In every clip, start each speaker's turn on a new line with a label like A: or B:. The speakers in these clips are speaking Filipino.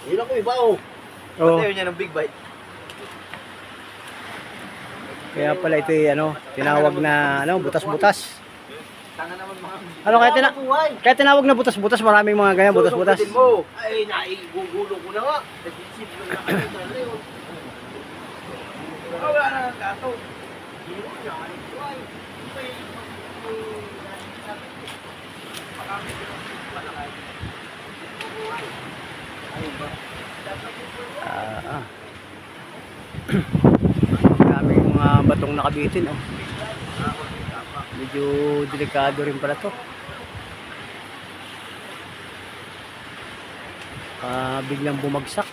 A: Yun ako iba oh.
B: Oo.
A: Patayo niya ng big bite.
B: Kaya pala ito ano, tinawag na ano, butas-butas.
A: Tanga naman mga.
B: Ano kaya tinawag na butas-butas, maraming mga ganyan butas-butas.
A: Mo. Ay, naigugulo ko na nga. Nag-isip lang na kayo sa ano yun. Wala na ng gato.
B: Maraming mga batong nakabitin oh. Medyo delikado rin pala to. Biglang bumagsak.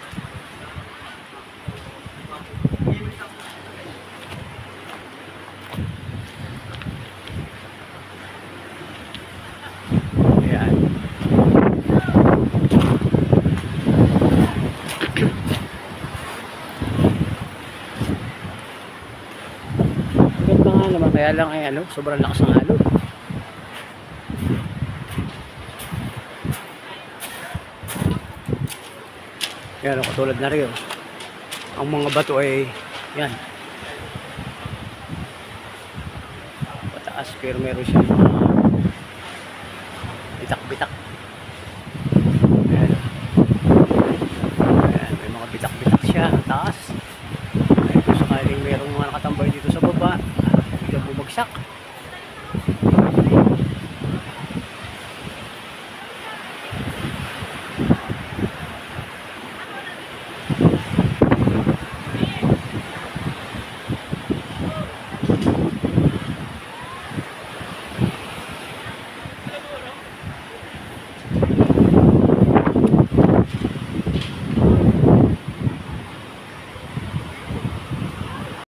B: Ayan. Ganda nga naman, kaya lang ay ano, sobrang lakas ng alon. Yan, katulad na rin. Ang mga bato ay yan. Pataas pero meron siyang